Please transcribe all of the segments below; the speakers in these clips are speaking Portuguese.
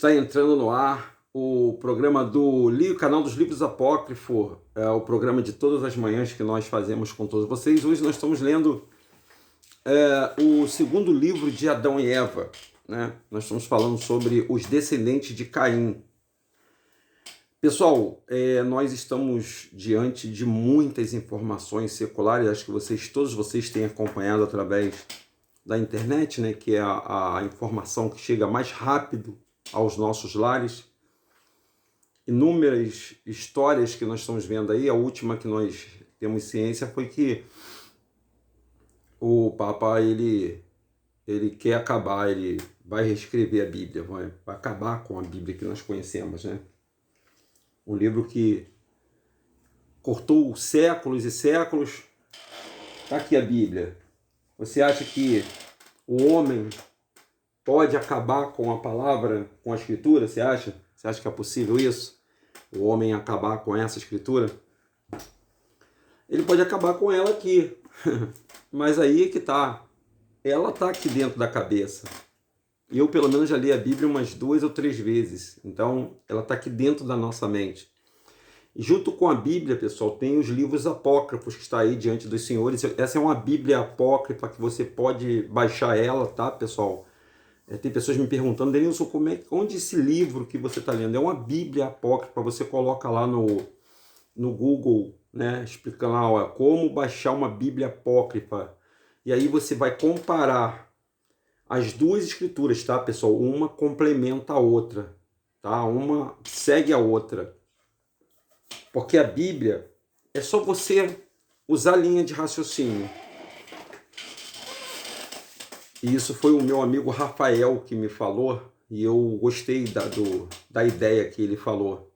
Está entrando no ar o programa do canal dos Livros Apócrifos, é o programa de todas as manhãs que nós fazemos com todos vocês. Hoje nós estamos lendo o segundo livro de Adão e Eva, né? Nós estamos falando sobre os descendentes de Caim. Pessoal, nós estamos diante de muitas informações seculares, acho que todos vocês têm acompanhado através da internet, né? Que é a informação que chega mais rápido aos nossos lares. Inúmeras histórias que nós estamos vendo aí. A última que nós temos ciência foi que o Papa ele quer acabar, ele vai reescrever a Bíblia, vai acabar com a Bíblia que nós conhecemos, né? Um livro que cortou séculos e séculos. Está aqui a Bíblia. Você acha que o homem pode acabar com a palavra, com a escritura? Você acha? Você acha que é possível isso? O homem acabar com essa escritura? Ele pode acabar com ela aqui. Mas aí é que tá. Ela tá aqui dentro da cabeça. Eu, pelo menos, já li a Bíblia umas 2 ou 3 vezes. Então, ela está aqui dentro da nossa mente. E junto com a Bíblia, pessoal, tem os livros apócrifos que está aí diante dos senhores. Essa é uma Bíblia apócrifa que você pode baixar ela, tá, pessoal? Tem pessoas me perguntando, Denilson, onde esse livro que você está lendo? É uma Bíblia apócrifa. Você coloca lá no Google, né? Explica lá, ó, como baixar uma Bíblia apócrifa. E aí você vai comparar as duas escrituras, tá, pessoal? Uma complementa a outra, tá? Uma segue a outra. Porque a Bíblia é só você usar a linha de raciocínio. E isso foi o meu amigo Rafael que me falou, e eu gostei da ideia que ele falou.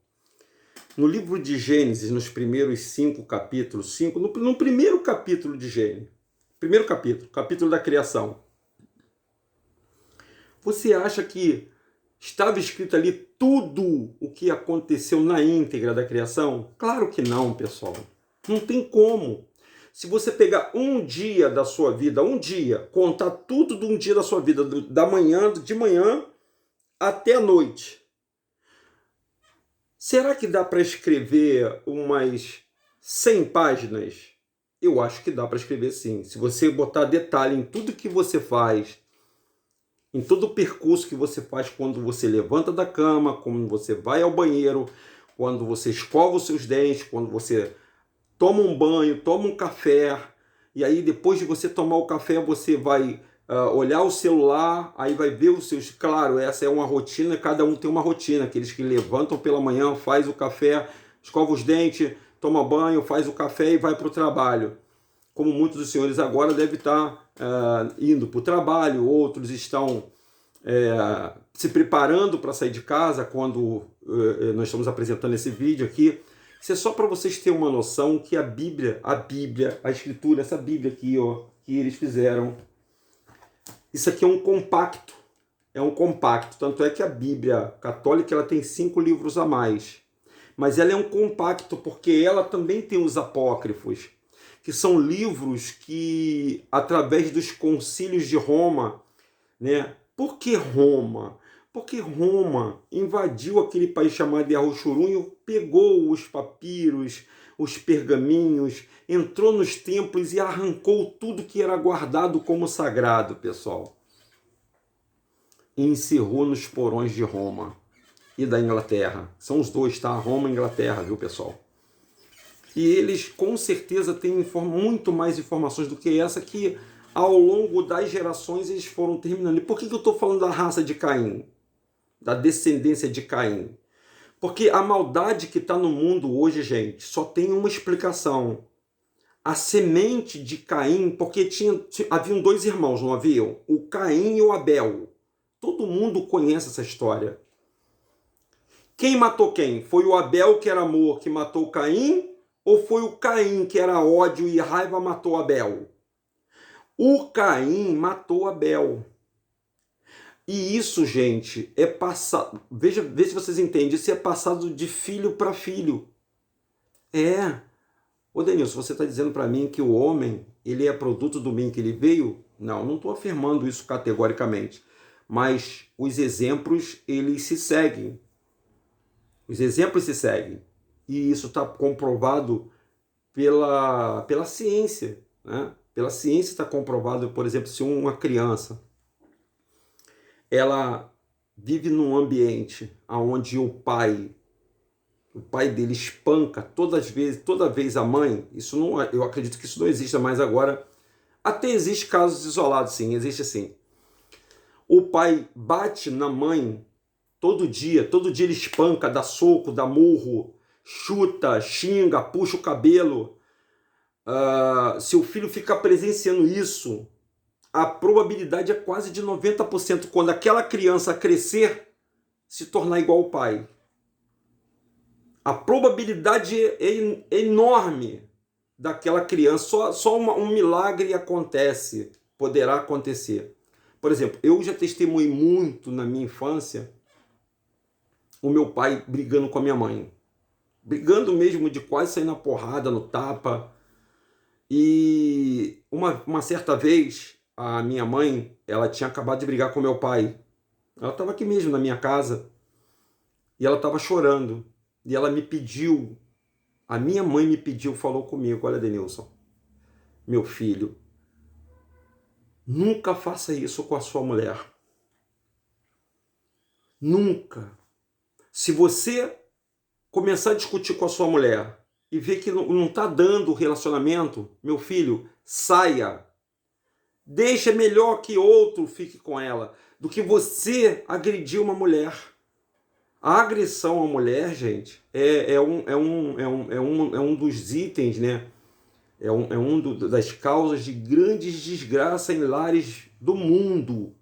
No livro de Gênesis, nos primeiros 5 capítulos, no primeiro capítulo de Gênesis, primeiro capítulo da criação, você acha que estava escrito ali tudo o que aconteceu na íntegra da criação? Claro que não, pessoal. Não tem como. Se você pegar um dia da sua vida, contar tudo de um dia da sua vida, de manhã até a noite, será que dá para escrever umas 100 páginas? Eu acho que dá para escrever sim. Se você botar detalhe em tudo que você faz, em todo o percurso que você faz quando você levanta da cama, quando você vai ao banheiro, quando você escova os seus dentes, quando você toma um banho, toma um café, e aí depois de você tomar o café você vai olhar o celular, aí vai ver os seus... Claro, essa é uma rotina, cada um tem uma rotina. Aqueles que levantam pela manhã, faz o café, escova os dentes, toma banho, faz o café e vai para o trabalho. Como muitos dos senhores agora devem estar indo para o trabalho, outros estão se preparando para sair de casa quando nós estamos apresentando esse vídeo aqui. Isso é só para vocês terem uma noção que a Bíblia, a Escritura, essa Bíblia aqui, ó, que eles fizeram, isso aqui é um compacto. Tanto é que a Bíblia católica ela tem 5 livros a mais. Mas ela é um compacto porque ela também tem os apócrifos, que são livros que, através dos concílios de Roma, né? Por que Roma? Porque Roma invadiu aquele país chamado de Arroxurunho, pegou os papiros, os pergaminhos, entrou nos templos e arrancou tudo que era guardado como sagrado, pessoal. E encerrou nos porões de Roma e da Inglaterra. São os dois, tá? Roma e Inglaterra, viu, pessoal? E eles, com certeza, têm muito mais informações do que essa que, ao longo das gerações, eles foram terminando. E por que eu estou falando da raça de Caim? Da descendência de Caim? Porque a maldade que está no mundo hoje, gente, só tem uma explicação. A semente de Caim, porque haviam 2 irmãos, não haviam? O Caim e o Abel. Todo mundo conhece essa história. Quem matou quem? Foi o Abel, que era amor, que matou o Caim? Ou foi o Caim, que era ódio e raiva, matou Abel? O Caim matou Abel. E isso, gente, é passado... Vê se vocês entendem. Isso é passado de filho para filho. Ô Denilson, você está dizendo para mim que o homem ele é produto do bem que ele veio? Não estou afirmando isso categoricamente. mas os exemplos, eles se seguem. Os exemplos se seguem. E isso está comprovado pela ciência, né? Pela ciência está comprovado, por exemplo, se uma criança ela vive num ambiente onde o pai dele espanca toda vez a mãe, isso não, eu acredito que isso não exista mais agora. Até existe casos isolados, sim, existe assim. O pai bate na mãe todo dia ele espanca, dá soco, dá murro, chuta, xinga, puxa o cabelo. Se o filho fica presenciando isso, a probabilidade é quase de 90% quando aquela criança crescer, se tornar igual ao pai. A probabilidade é enorme daquela criança. Só um milagre acontece, poderá acontecer. Por exemplo, eu já testemunhei muito na minha infância o meu pai brigando com a minha mãe. Brigando mesmo, de quase sair na porrada, no tapa. E uma certa vez, a minha mãe, ela tinha acabado de brigar com meu pai. Ela estava aqui mesmo na minha casa. E ela estava chorando. E ela me pediu, a minha mãe me pediu, falou comigo: olha, Denilson, meu filho, nunca faça isso com a sua mulher. Nunca. Se você começar a discutir com a sua mulher e ver que não está dando o relacionamento, meu filho, saia. Deixa melhor que outro fique com ela do que você agredir uma mulher. A agressão à mulher, gente, é um dos itens, né? Das causas de grandes desgraças em lares do mundo.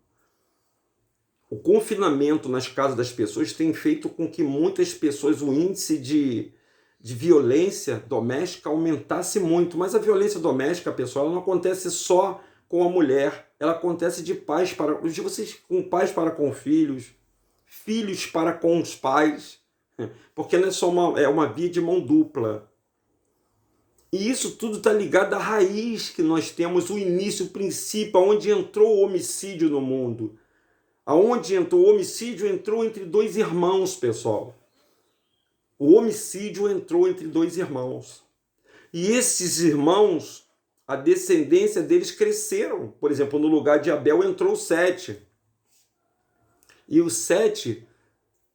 O confinamento nas casas das pessoas tem feito com que muitas pessoas, o índice de violência doméstica aumentasse muito. Mas a violência doméstica, pessoal, ela não acontece só com a mulher. Ela acontece de pais para com filhos, filhos para com os pais. Porque não é só uma via de mão dupla. E isso tudo está ligado à raiz que nós temos, o início, o princípio, onde entrou o homicídio no mundo. Aonde entrou o homicídio, entrou entre dois irmãos, pessoal. O homicídio entrou entre dois irmãos. E esses irmãos, a descendência deles cresceram. Por exemplo, no lugar de Abel entrou o Sete. E o Sete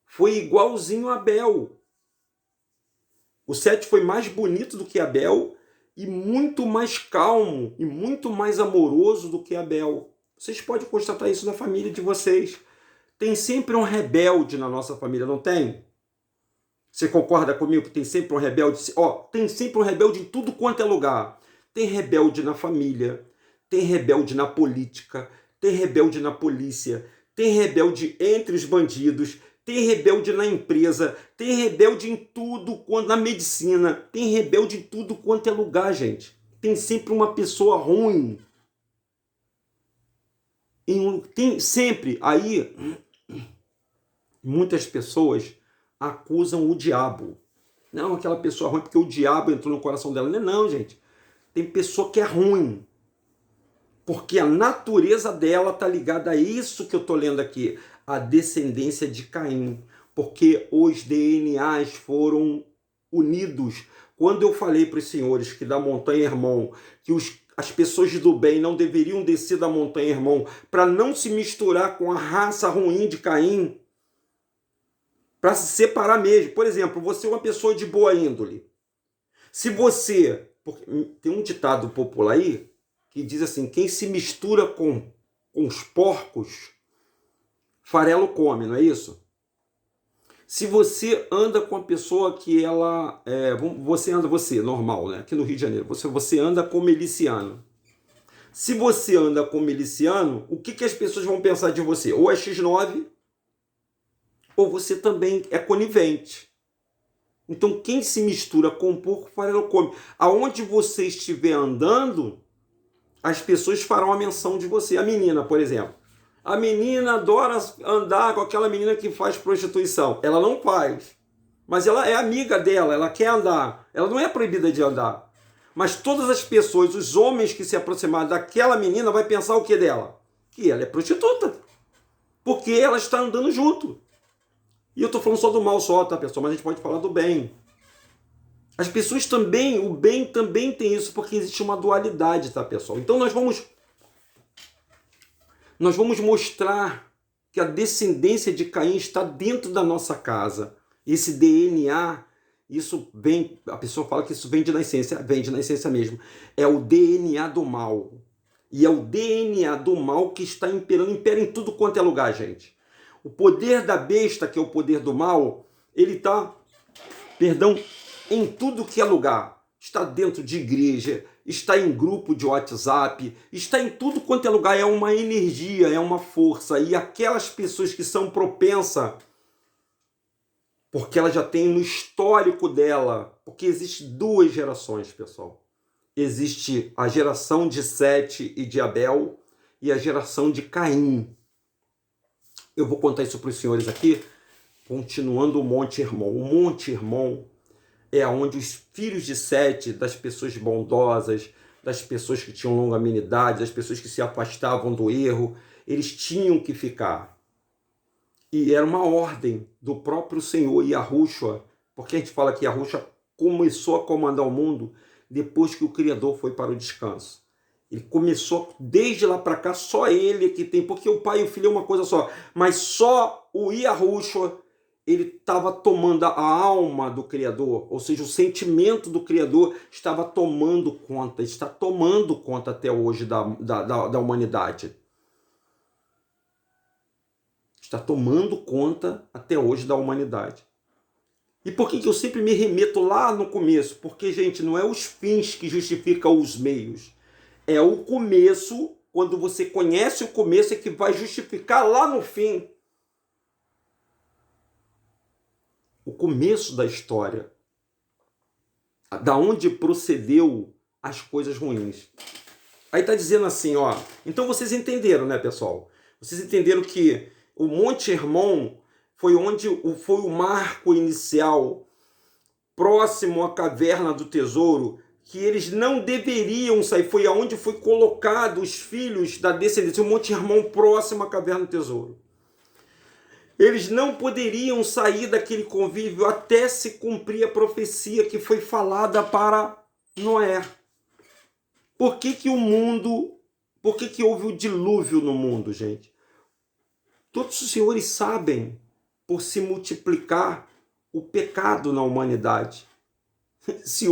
foi igualzinho a Abel. O Sete foi mais bonito do que Abel e muito mais calmo e muito mais amoroso do que Abel. Vocês podem constatar isso na família de vocês. Tem sempre um rebelde na nossa família, não tem? Você concorda comigo que tem sempre um rebelde? Tem sempre um rebelde em tudo quanto é lugar. Tem rebelde na família, tem rebelde na política, tem rebelde na polícia, tem rebelde entre os bandidos, tem rebelde na empresa, tem rebelde em tudo, na medicina, tem rebelde em tudo quanto é lugar, gente. Tem sempre uma pessoa ruim. Tem sempre. Aí, muitas pessoas acusam o diabo. Não, aquela pessoa ruim porque o diabo entrou no coração dela. Não, gente. Tem pessoa que é ruim. Porque a natureza dela está ligada a isso que eu estou lendo aqui. A descendência de Caim. Porque os DNAs foram unidos. Quando eu falei para os senhores que da Montanha Hermon, que as pessoas do bem não deveriam descer da Montanha Hermon para não se misturar com a raça ruim de Caim, para se separar mesmo. Por exemplo, você é uma pessoa de boa índole. Se você... Tem um ditado popular aí que diz assim: quem se mistura com os porcos, farelo come, não é isso? Se você anda com a pessoa que ela... Você, normal, né? Aqui no Rio de Janeiro, você anda com miliciano. Se você anda com miliciano, o que as pessoas vão pensar de você? Ou é X9, ou você também é conivente. Então, quem se mistura com o porco, farelo come. Aonde você estiver andando, as pessoas farão a menção de você. A menina, por exemplo. A menina adora andar com aquela menina que faz prostituição. Ela não faz. Mas ela é amiga dela, ela quer andar. Ela não é proibida de andar. Mas todas as pessoas, os homens que se aproximarem daquela menina, vai pensar o que dela? Que ela é prostituta. porque ela está andando junto. E eu estou falando só do mal só, tá, pessoal? Mas a gente pode falar do bem. As pessoas também, o bem também tem isso, porque existe uma dualidade, tá, pessoal? Então nós vamos mostrar que a descendência de Caim está dentro da nossa casa. Esse DNA, isso vem, a pessoa fala que isso vem de nascença mesmo. É o DNA do mal. E é o DNA do mal que está imperando, impera em tudo quanto é lugar, gente. O poder da besta, que é o poder do mal, ele está, em tudo que é lugar. Está dentro de igreja, está em grupo de WhatsApp, está em tudo quanto é lugar. É uma energia, é uma força. E aquelas pessoas que são propensas, porque ela já tem no histórico dela, porque existe duas gerações, pessoal. Existe a geração de Sete e de Abel e a geração de Caim. Eu vou contar isso para os senhores aqui, continuando o Monte Hermon. O Monte Hermon é onde os filhos de Sete, das pessoas bondosas, das pessoas que tinham longanimidade, das pessoas que se afastavam do erro, eles tinham que ficar. E era uma ordem do próprio Senhor Yahushua, porque a gente fala que Yahushua começou a comandar o mundo depois que o Criador foi para o descanso. Ele começou, desde lá para cá, só ele que tem, porque o pai e o filho é uma coisa só, mas só o Yahushua, ele estava tomando a alma do Criador, ou seja, o sentimento do Criador estava tomando conta, está tomando conta até hoje da humanidade. Está tomando conta até hoje da humanidade. E por que eu sempre me remeto lá no começo? Porque, gente, não é os fins que justificam os meios. É o começo, quando você conhece o começo, é que vai justificar lá no fim. O começo da história. Da onde procedeu as coisas ruins. Aí está dizendo assim, ó. Então vocês entenderam, né, pessoal? Vocês entenderam que o Monte Hermon foi onde foi o marco inicial, próximo à caverna do tesouro, que eles não deveriam sair. Foi aonde foi colocado os filhos da descendência, o Monte Hermon próximo à caverna do tesouro. Eles não poderiam sair daquele convívio até se cumprir a profecia que foi falada para Noé. Por que houve o dilúvio no mundo, gente? Todos os senhores sabem, por se multiplicar o pecado na humanidade. Se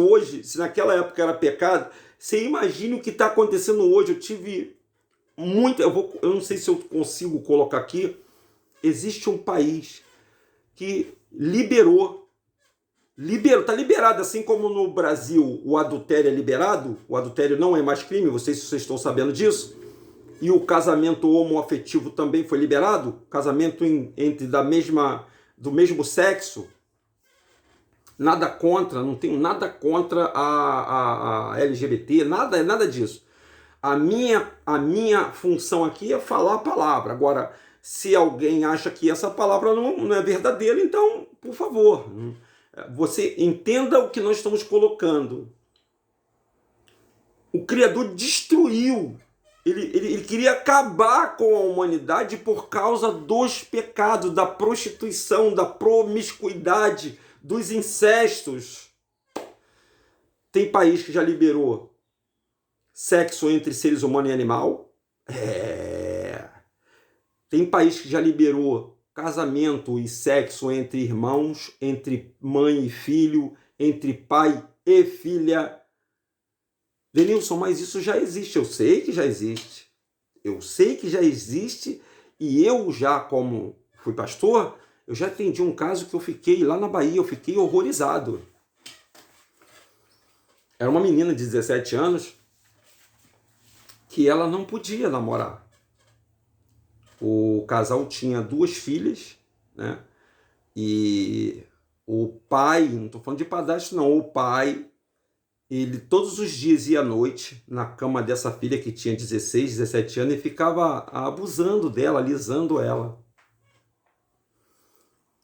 naquela época era pecado, você imagina o que está acontecendo hoje. Eu tive muito, eu não sei se eu consigo colocar aqui. Existe um país que está liberado, assim como no Brasil o adultério é liberado, o adultério não é mais crime, vocês estão sabendo disso, e o casamento homoafetivo também foi liberado, casamento do mesmo sexo, nada contra, não tenho nada contra a LGBT, nada disso. A minha função aqui é falar a palavra. Agora, se alguém acha que essa palavra não é verdadeira, então, por favor, você entenda o que nós estamos colocando. O Criador destruiu. Ele queria acabar com a humanidade por causa dos pecados, da prostituição, da promiscuidade, dos incestos. Tem país que já liberou sexo entre seres humanos e animal? Tem país que já liberou casamento e sexo entre irmãos, entre mãe e filho, entre pai e filha. Denilson, mas isso já existe. Eu sei que já existe. E eu já, como fui pastor, eu já atendi um caso que eu fiquei lá na Bahia, eu fiquei horrorizado. Era uma menina de 17 anos que ela não podia namorar. O casal tinha 2 filhas, né? E o pai, não estou falando de padrasto não, o pai, ele todos os dias ia à noite na cama dessa filha que tinha 16, 17 anos e ficava abusando dela, alisando ela.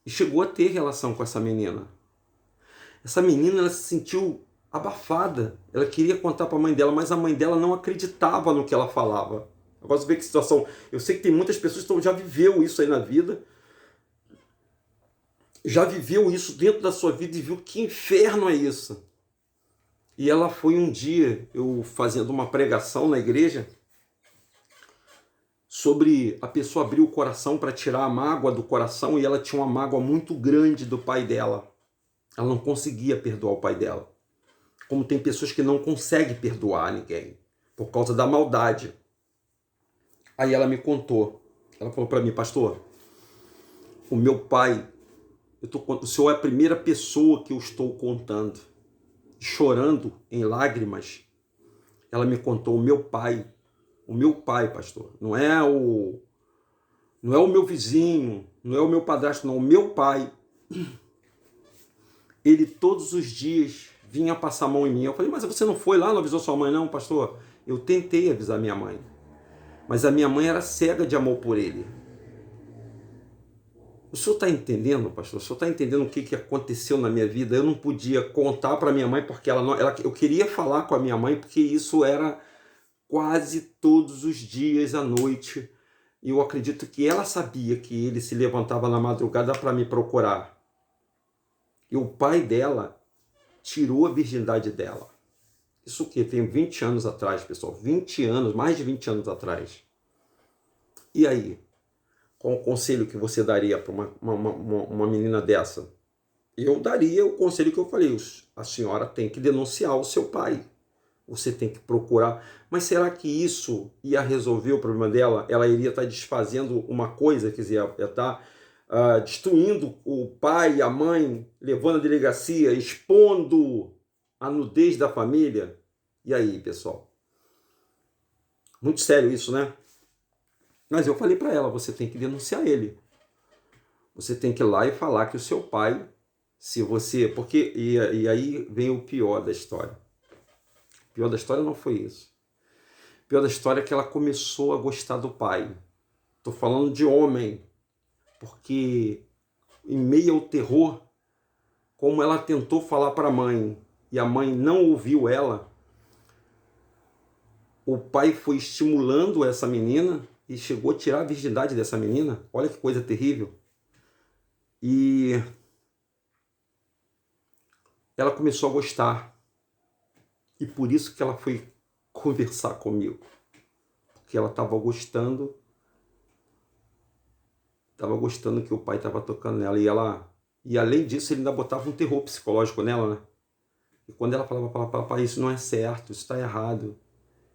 E chegou a ter relação com essa menina. Essa menina, ela se sentiu abafada. Ela queria contar para a mãe dela, mas a mãe dela não acreditava no que ela falava. Agora você vê que situação. Eu sei que tem muitas pessoas que já viveu isso aí na vida, já viveu isso dentro da sua vida e viu que inferno é isso. E ela foi um dia, eu fazendo uma pregação na igreja, sobre a pessoa abrir o coração para tirar a mágoa do coração, e ela tinha uma mágoa muito grande do pai dela. Ela não conseguia perdoar o pai dela. Como tem pessoas que não conseguem perdoar ninguém por causa da maldade. Aí ela me contou. Ela falou para mim: pastor, o meu pai, o senhor é a primeira pessoa que eu estou contando. Chorando em lágrimas, ela me contou: o meu pai, pastor, não é o meu vizinho, não é o meu padrasto, não, o meu pai, ele todos os dias vinha passar a mão em mim. Eu falei: mas você não foi lá, não avisou sua mãe? Não, pastor, eu tentei avisar minha mãe, mas a minha mãe era cega de amor por ele. O senhor está entendendo, pastor? O senhor está entendendo o que aconteceu na minha vida? Eu não podia contar para minha mãe, porque eu queria falar com a minha mãe, porque isso era quase todos os dias à noite. E eu acredito que ela sabia que ele se levantava na madrugada para me procurar. E o pai dela tirou a virgindade dela. Isso que tem 20 anos atrás, pessoal. 20 anos, mais de 20 anos atrás. E aí? Qual o conselho que você daria para uma menina dessa? Eu daria o conselho que eu falei: a senhora tem que denunciar o seu pai. Você tem que procurar. Mas será que isso ia resolver o problema dela? Ela iria estar desfazendo uma coisa, quer dizer, ia estar destruindo o pai e a mãe, levando a delegacia, expondo a nudez da família? E aí, pessoal? Muito sério isso, né? Mas eu falei para ela: você tem que denunciar ele. Você tem que ir lá e falar que o seu pai, se você... Porque, e aí vem o pior da história. O pior da história não foi isso. O pior da história é que ela começou a gostar do pai. Estou falando de homem, porque em meio ao terror, como ela tentou falar para a mãe e a mãe não ouviu ela, o pai foi estimulando essa menina e chegou a tirar a virgindade dessa menina. Olha que coisa terrível. E ela começou a gostar. E por isso que ela foi conversar comigo. Porque ela estava gostando que o pai estava tocando nela. E além disso, ele ainda botava um terror psicológico nela, né? E quando ela falava para pai: isso não é certo, isso está errado,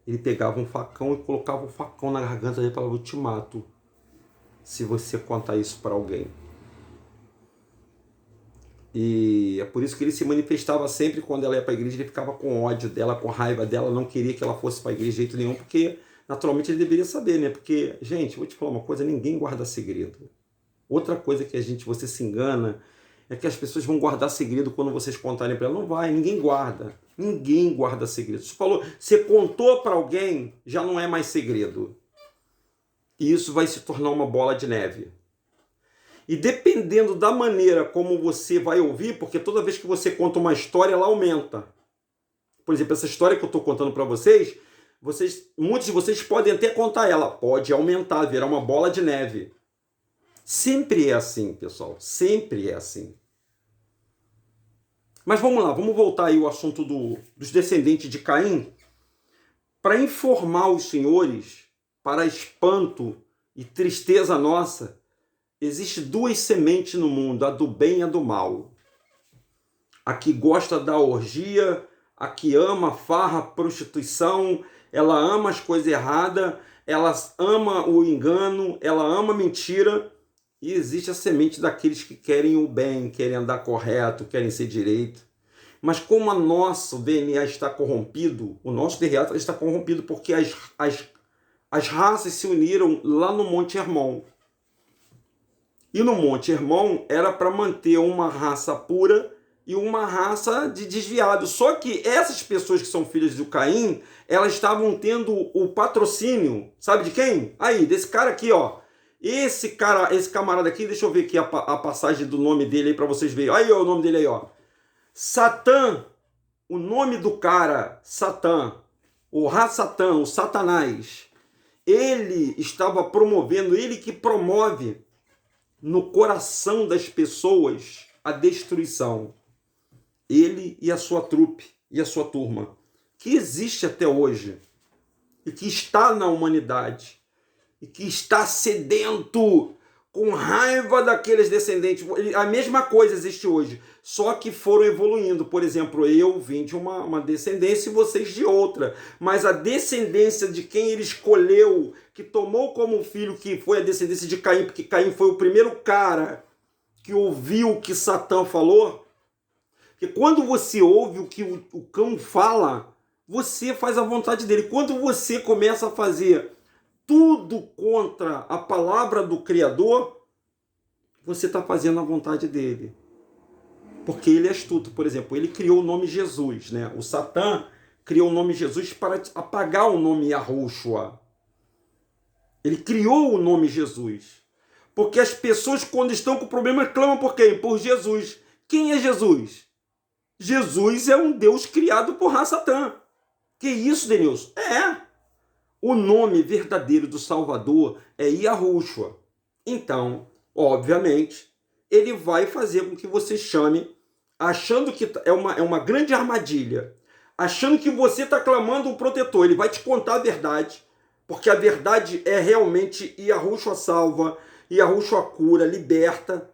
ele pegava um facão e colocava um facão na garganta dele e falava: eu te mato se você contar isso para alguém. E é por isso que ele se manifestava sempre quando ela ia para a igreja. Ele ficava com ódio dela, com raiva dela, não queria que ela fosse para a igreja de jeito nenhum, porque naturalmente ele deveria saber, né? Porque, gente, vou te falar uma coisa: ninguém guarda segredo. Outra coisa que você se engana é que as pessoas vão guardar segredo quando vocês contarem para ela. Não vai, ninguém guarda. Ninguém guarda segredo. Você contou para alguém, já não é mais segredo. E isso vai se tornar uma bola de neve. E dependendo da maneira como você vai ouvir, porque toda vez que você conta uma história, ela aumenta. Por exemplo, essa história que eu estou contando para vocês, muitos de vocês podem até contar ela. Pode aumentar, virar uma bola de neve. Sempre é assim, pessoal. Sempre é assim. Mas vamos lá, vamos voltar aí ao assunto dos descendentes de Caim, para informar os senhores, para espanto e tristeza nossa, existe duas sementes no mundo, a do bem e a do mal. A que gosta da orgia, a que ama farra, prostituição, ela ama as coisas erradas, ela ama o engano, ela ama a mentira. E existe a semente daqueles que querem o bem, querem andar correto, querem ser direito. Mas como o nosso DNA está corrompido, o nosso DNA está corrompido porque as raças se uniram lá no Monte Hermon. E no Monte Hermon era para manter uma raça pura e uma raça de desviados. Só que essas pessoas que são filhas do Caim, elas estavam tendo o patrocínio, sabe de quem? Aí, desse cara aqui, ó. Esse camarada aqui, deixa eu ver aqui a passagem do nome dele aí para vocês verem. Aí, ó, o nome dele aí, ó. Satã, o nome do cara, Satã, o Ra-Satã, o Satanás. ele estava promovendo, ele que promove no coração das pessoas a destruição. Ele e a sua trupe e a sua turma, que existe até hoje e que está na humanidade e que está sedento, com raiva daqueles descendentes. A mesma coisa existe hoje, só que foram evoluindo. Por exemplo, eu vim de uma descendência e vocês de outra, mas a descendência de quem ele escolheu, que tomou como filho, que foi a descendência de Caim, porque Caim foi o primeiro cara que ouviu o que Satã falou. Porque quando você ouve o que o cão fala, você faz a vontade dele. Quando você começa a fazer tudo contra a palavra do Criador, você está fazendo a vontade dele. Porque ele é astuto. Por exemplo, ele criou o nome Jesus, né? O Satã criou o nome Jesus para apagar o nome Yahushua. Ele criou o nome Jesus. Porque as pessoas, quando estão com problema, clamam por quem? Por Jesus. Quem é Jesus? Jesus é um Deus criado por Satã. Que isso, Denilson? O nome verdadeiro do Salvador é Yahushua. Então, obviamente, ele vai fazer com que você chame, achando que é uma grande armadilha, achando que você está clamando um protetor. Ele vai te contar a verdade, porque a verdade é realmente Yahushua salva, Yahushua cura, liberta,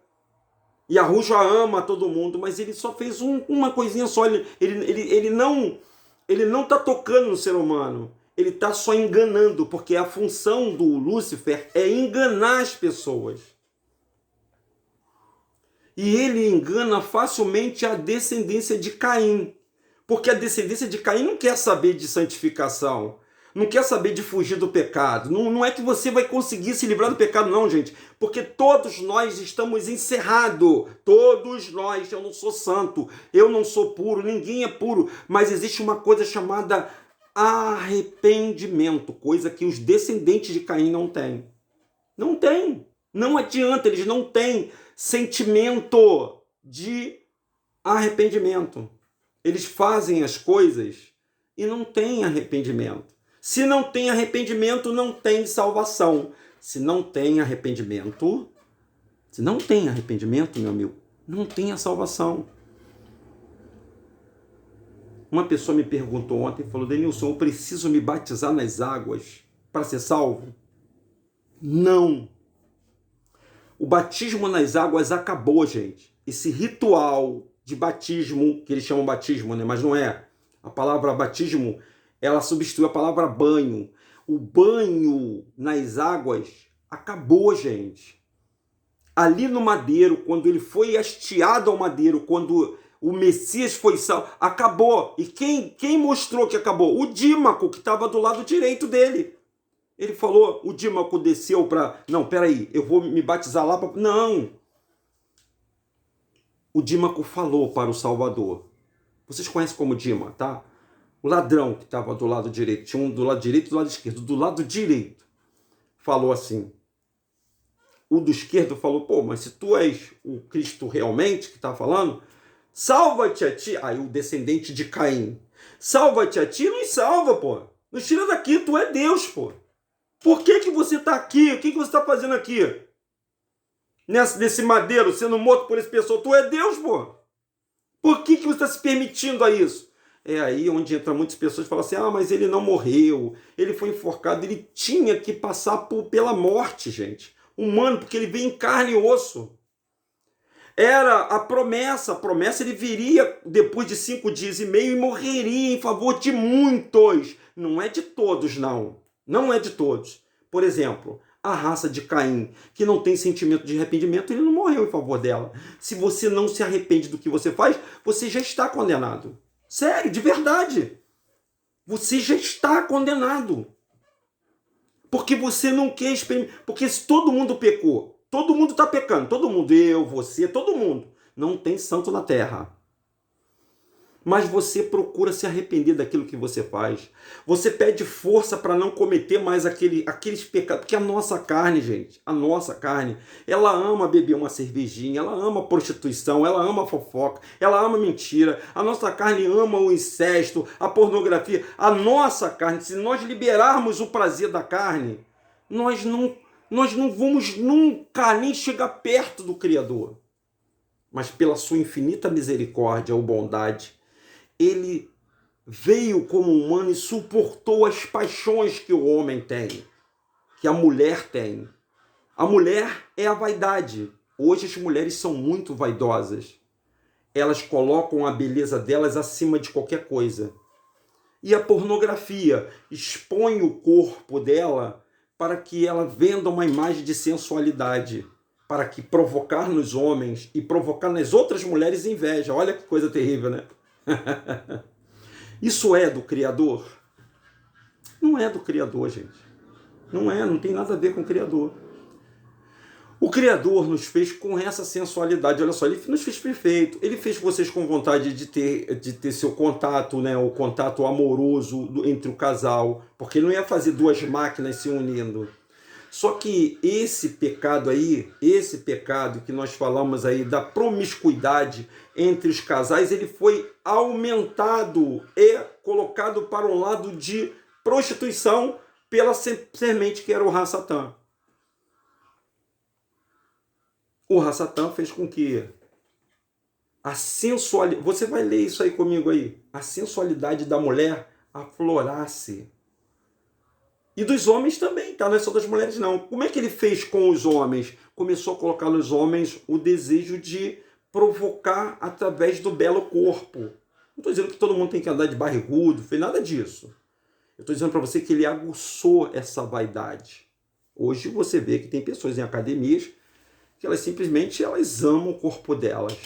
Yahushua ama todo mundo, mas ele só fez uma coisinha só. Ele não está tocando no ser humano. Ele está só enganando, porque a função do Lúcifer é enganar as pessoas. E ele engana facilmente a descendência de Caim. Porque a descendência de Caim não quer saber de santificação, não quer saber de fugir do pecado. Não é que você vai conseguir se livrar do pecado, não, gente. Porque todos nós estamos encerrados. Todos nós. Eu não sou santo, eu não sou puro, ninguém é puro. Mas existe uma coisa chamada arrependimento, coisa que os descendentes de Caim não têm. Não tem. Não adianta, eles não têm sentimento de arrependimento. Eles fazem as coisas e não têm arrependimento. Se não tem arrependimento, não tem salvação. Se não tem arrependimento, meu amigo, não tem a salvação. Uma pessoa me perguntou ontem, falou: Denilson, eu preciso me batizar nas águas para ser salvo? Não. O batismo nas águas acabou, gente. Esse ritual de batismo, que eles chamam batismo, né? Mas não é. A palavra batismo, ela substitui a palavra banho. O banho nas águas acabou, gente. Ali no madeiro, quando ele foi hasteado ao madeiro, quando o Messias foi salvo, acabou. E quem mostrou que acabou? O Dímaco, que estava do lado direito dele. Ele falou, o Dímaco desceu para... Não, peraí, eu vou me batizar lá para... Não. O Dímaco falou para o Salvador. Vocês conhecem como Dima, tá? O ladrão que estava do lado direito. Tinha um do lado direito e do lado esquerdo. Do lado direito falou assim. O do esquerdo falou, pô, mas se tu és o Cristo realmente que está falando, salva-te a ti. Aí o descendente de Caim. Salva-te a ti, nos salva, pô. Nos tira daqui, tu é Deus, pô. Por que você está aqui? O que você está fazendo aqui? Nesse madeiro, sendo morto por esse pessoal, tu é Deus, pô. Por que você está se permitindo a isso? É aí onde entra muitas pessoas e falam assim, mas ele não morreu, ele foi enforcado, ele tinha que passar pela morte, gente. Humano, porque ele veio em carne e osso. Era a promessa ele viria depois de 5 dias e meio e morreria em favor de muitos. Não é de todos, não. Não é de todos. Por exemplo, a raça de Caim, que não tem sentimento de arrependimento, ele não morreu em favor dela. Se você não se arrepende do que você faz, você já está condenado. Sério, de verdade. Você já está condenado. Porque você não quer experimentar. Porque se todo mundo pecou, todo mundo está pecando, todo mundo, eu, você, todo mundo. Não tem santo na terra. mas você procura se arrepender daquilo que você faz. Você pede força para não cometer mais aqueles pecados. Porque a nossa carne, gente, a nossa carne, ela ama beber uma cervejinha, ela ama prostituição, ela ama fofoca, ela ama mentira. A nossa carne ama o incesto, a pornografia. A nossa carne, se nós liberarmos o prazer da carne, nós não vamos nunca nem chegar perto do Criador. Mas pela sua infinita misericórdia ou bondade, ele veio como humano e suportou as paixões que o homem tem, que a mulher tem. A mulher é a vaidade. Hoje as mulheres são muito vaidosas. Elas colocam a beleza delas acima de qualquer coisa. E a pornografia expõe o corpo dela para que ela venda uma imagem de sensualidade, para que provocar nos homens e provocar nas outras mulheres inveja. Olha que coisa terrível, né? Isso é do Criador? Não é do Criador, gente. Não tem nada a ver com o Criador. O Criador nos fez com essa sensualidade. Olha só, ele nos fez perfeito. Ele fez vocês com vontade de ter seu contato, né? O contato amoroso entre o casal. Porque ele não ia fazer duas máquinas se unindo. Só que esse pecado aí, esse pecado que nós falamos aí da promiscuidade entre os casais, ele foi aumentado e colocado para um lado de prostituição pela semente que era o Ra-Satã. O Ra-Satã fez com que a sensualidade, você vai ler isso aí comigo aí, a sensualidade da mulher aflorasse. E dos homens também, tá? Não é só das mulheres, não. Como é que ele fez com os homens? Começou a colocar nos homens o desejo de provocar através do belo corpo. Não estou dizendo que todo mundo tem que andar de barrigudo, fez nada disso. Eu estou dizendo para você que ele aguçou essa vaidade. Hoje você vê que tem pessoas em academias que elas simplesmente amam o corpo delas.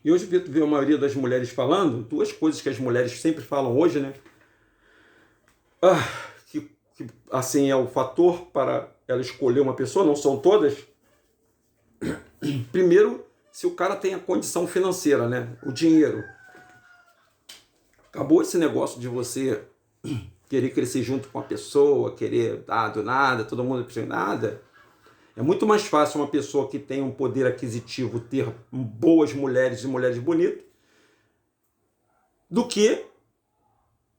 E hoje vê a maioria das mulheres falando, duas coisas que as mulheres sempre falam hoje, né? Que assim é o fator para ela escolher uma pessoa, não são todas. Primeiro, se o cara tem a condição financeira, né? O dinheiro. Acabou esse negócio de você querer crescer junto com a pessoa, querer do nada, todo mundo precisa nada. É muito mais fácil uma pessoa que tem um poder aquisitivo ter boas mulheres e mulheres bonitas do que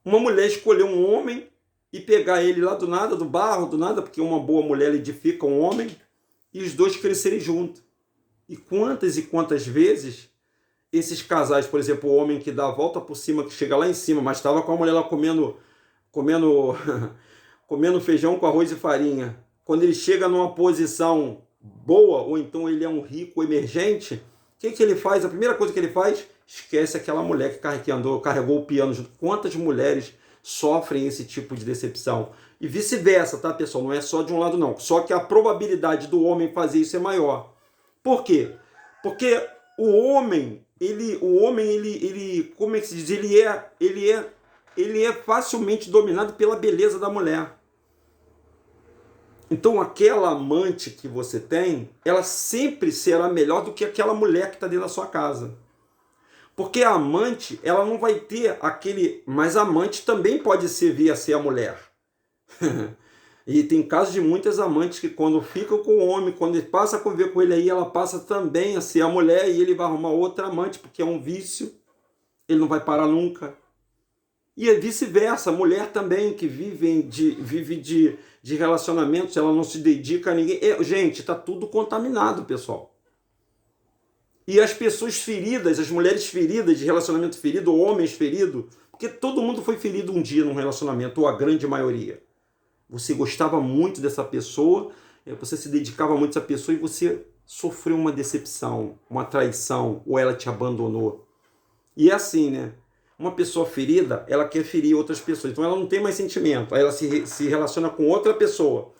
uma mulher escolher um homem e pegar ele lá do nada, do barro, do nada, porque uma boa mulher edifica um homem e os dois crescerem juntos. E quantas vezes esses casais, por exemplo, o homem que dá a volta por cima, que chega lá em cima, mas estava com a mulher lá comendo feijão com arroz e farinha. Quando ele chega numa posição boa, ou então ele é um rico emergente, o que ele faz? A primeira coisa que ele faz, esquece aquela mulher que carregou o piano junto. Quantas mulheres sofrem esse tipo de decepção? E vice-versa, tá, pessoal? Não é só de um lado, não. Só que a probabilidade do homem fazer isso é maior. Por quê? Porque o homem, como é que se diz? Ele é facilmente dominado pela beleza da mulher. Então aquela amante que você tem, ela sempre será melhor do que aquela mulher que está dentro da sua casa. Porque a amante, ela não vai ter aquele... Mas a amante também pode vir a ser a mulher. E tem casos de muitas amantes que quando ficam com o homem, quando ele passa a conviver com ele aí, ela passa também a ser a mulher e ele vai arrumar outra amante, porque é um vício. Ele não vai parar nunca. E é vice-versa, a mulher também que vive de relacionamentos, ela não se dedica a ninguém. Gente, está tudo contaminado, pessoal. E as pessoas feridas, as mulheres feridas, de relacionamento ferido, homens feridos, porque todo mundo foi ferido um dia num relacionamento, ou a grande maioria. Você gostava muito dessa pessoa, você se dedicava muito a essa pessoa e você sofreu uma decepção, uma traição, ou ela te abandonou. E é assim, né? Uma pessoa ferida, ela quer ferir outras pessoas. Então ela não tem mais sentimento. Aí ela se relaciona com outra pessoa.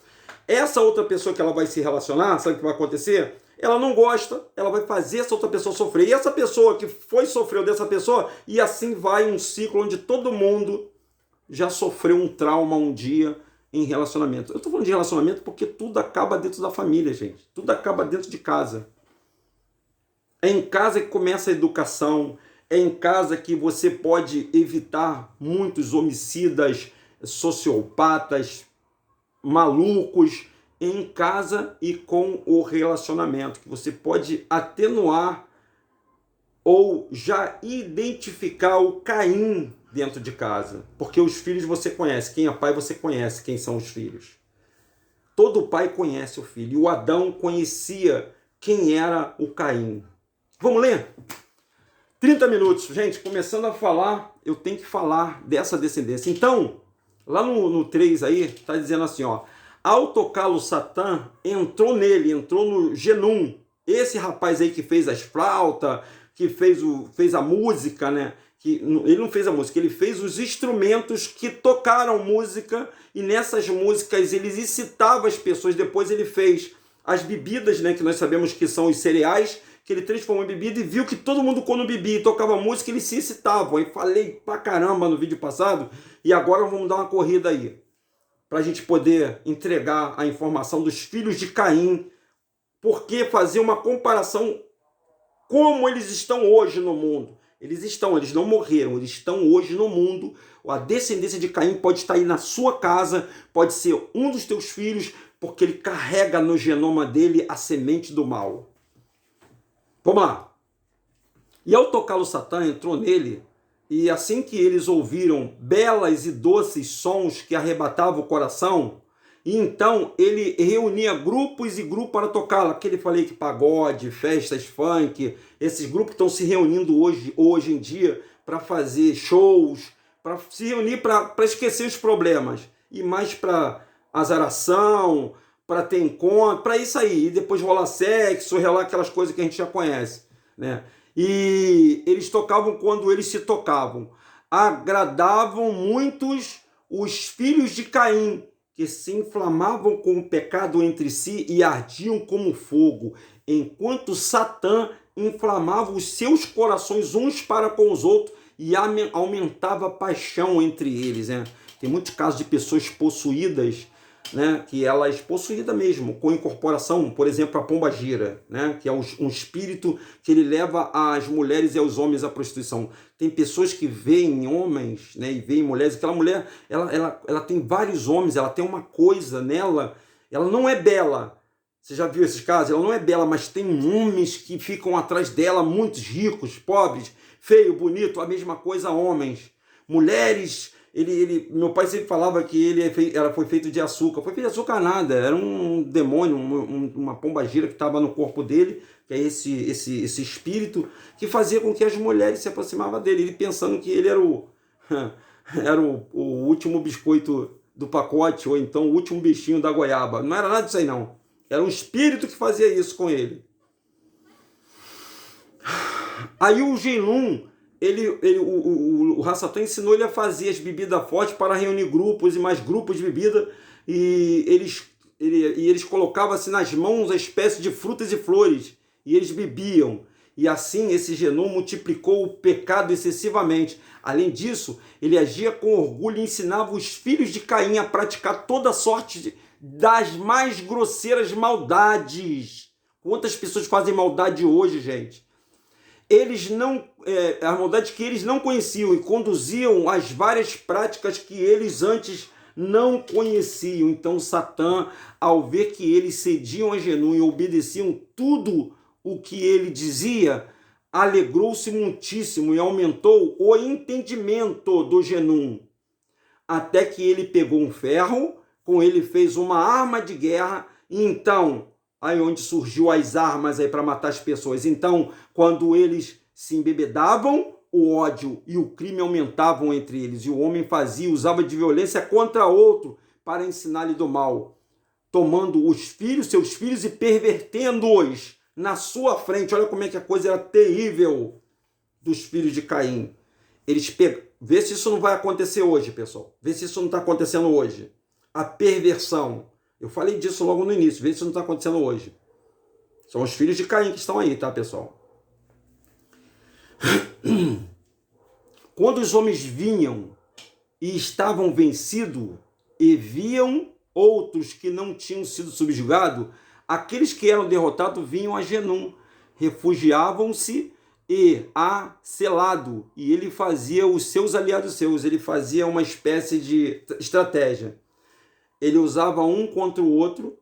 Essa outra pessoa que ela vai se relacionar, sabe o que vai acontecer? Ela não gosta, ela vai fazer essa outra pessoa sofrer. E essa pessoa que sofreu dessa pessoa, e assim vai um ciclo onde todo mundo já sofreu um trauma um dia em relacionamento. Eu estou falando de relacionamento porque tudo acaba dentro da família, gente. Tudo acaba dentro de casa. É em casa que começa a educação, É em casa que você pode evitar muitos homicidas, sociopatas, malucos, em casa e com o relacionamento, que você pode atenuar ou já identificar o Caim dentro de casa. Porque os filhos você conhece, quem é pai você conhece quem são os filhos. Todo pai conhece o filho, e o Adão conhecia quem era o Caim. Vamos ler? 30 minutos, gente, começando a falar, eu tenho que falar dessa descendência. Então, lá no 3 aí, está dizendo assim, ó, ao tocá-lo Satã, entrou nele, entrou no Genum, esse rapaz aí que fez as flautas, que fez a música, né? Que ele não fez a música, ele fez os instrumentos que tocaram música, e nessas músicas ele incitava as pessoas. Depois ele fez as bebidas, né, que nós sabemos que são os cereais, que ele transformou em bebida, e viu que todo mundo, quando bebia e tocava música, eles se excitavam. Eu falei pra caramba no vídeo passado, e agora vamos dar uma corrida aí, para a gente poder entregar a informação dos filhos de Caim, porque fazer uma comparação como eles estão hoje no mundo. Eles não morreram, eles estão hoje no mundo. A descendência de Caim pode estar aí na sua casa, pode ser um dos teus filhos, porque ele carrega no genoma dele a semente do mal. Vamos lá. E ao tocá-lo Satã, entrou nele, e assim que eles ouviram belas e doces sons que arrebatavam o coração, e então ele reunia grupos e grupos para tocar. Aquele falei que pagode, festas, funk, esses grupos estão se reunindo hoje em dia para fazer shows, para se reunir para esquecer os problemas, e mais para azaração, para ter encontro, para isso aí, e depois rolar sexo, rolar aquelas coisas que a gente já conhece, né? E eles tocavam quando eles se tocavam. Agradavam muitos os filhos de Caim, que se inflamavam com o pecado entre si e ardiam como fogo, enquanto Satã inflamava os seus corações uns para com os outros e aumentava a paixão entre eles, né? Tem muitos casos de pessoas possuídas, né, que elas, possuídas mesmo, com incorporação, por exemplo, a pombagira, né, que é um espírito que ele leva as mulheres e aos homens à prostituição. Tem pessoas que veem homens, né, e veem mulheres, aquela mulher, ela tem vários homens, ela tem uma coisa nela, ela não é bela. Você já viu esses casos? Ela não é bela, mas tem homens que ficam atrás dela, muitos ricos, pobres, feio, bonito, a mesma coisa homens. Mulheres... meu pai sempre falava que ela foi feito de açúcar. Foi feito de açúcar nada, era um demônio, uma pombagira que estava no corpo dele, que é esse espírito que fazia com que as mulheres se aproximavam dele, ele pensando que ele era o último biscoito do pacote, ou então o último bichinho da goiaba. Não era nada disso aí não, era um espírito que fazia isso com ele. Aí o Genum, o Rassatã ensinou ele a fazer as bebidas fortes para reunir grupos e mais grupos de bebida, e eles colocavam assim nas mãos a espécie de frutas e flores, e eles bebiam, e assim esse Genum multiplicou o pecado excessivamente. Além disso, ele agia com orgulho e ensinava os filhos de Caim a praticar toda sorte das mais grosseiras maldades. Quantas pessoas fazem maldade hoje, gente? A maldade que eles não conheciam, e conduziam às várias práticas que eles antes não conheciam. Então Satã, ao ver que eles cediam a Genum e obedeciam tudo o que ele dizia, alegrou-se muitíssimo e aumentou o entendimento do Genum, até que ele pegou um ferro, com ele fez uma arma de guerra, e então aí onde surgiu as armas aí para matar as pessoas. Então, quando eles se embebedavam, o ódio e o crime aumentavam entre eles, e o homem usava de violência contra outro para ensinar-lhe do mal, tomando seus filhos e pervertendo-os na sua frente. Olha como é que a coisa era terrível dos filhos de Caim. Vê se isso não vai acontecer hoje, pessoal. Vê se isso não está acontecendo hoje. A perversão. Eu falei disso logo no início, vê se isso não está acontecendo hoje. São os filhos de Caim que estão aí, tá, pessoal? Quando os homens vinham e estavam vencidos, e viam outros que não tinham sido subjugados, aqueles que eram derrotados vinham a Genum, refugiavam-se e A selado, e ele fazia os seus aliados seus, ele fazia uma espécie de estratégia. Ele usava um contra o outro,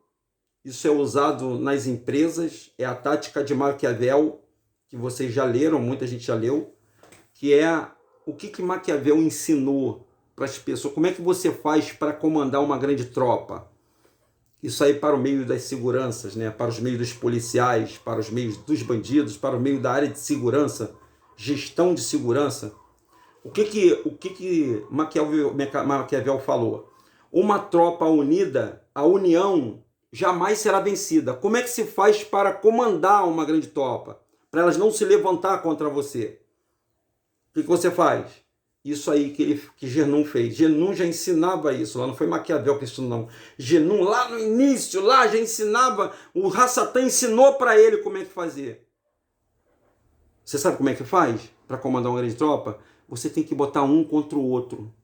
isso é usado nas empresas, é a tática de Maquiavel, que vocês já leram, muita gente já leu, que é o que Maquiavel ensinou para as pessoas, como é que você faz para comandar uma grande tropa. Isso aí para o meio das seguranças, né? Para os meios dos policiais, para os meios dos bandidos, para o meio da área de segurança, gestão de segurança. O que Maquiavel falou? Uma tropa unida, a união jamais será vencida. Como é que se faz para comandar uma grande tropa? Para elas não se levantar contra você. O que você faz? Isso aí que Genun fez. Genun já ensinava isso lá, não foi Maquiavel que ensinou, não. Genun lá no início, lá já ensinava, o Hasatan ensinou para ele como é que fazer. Você sabe como é que faz para comandar uma grande tropa? Você tem que botar um contra o outro.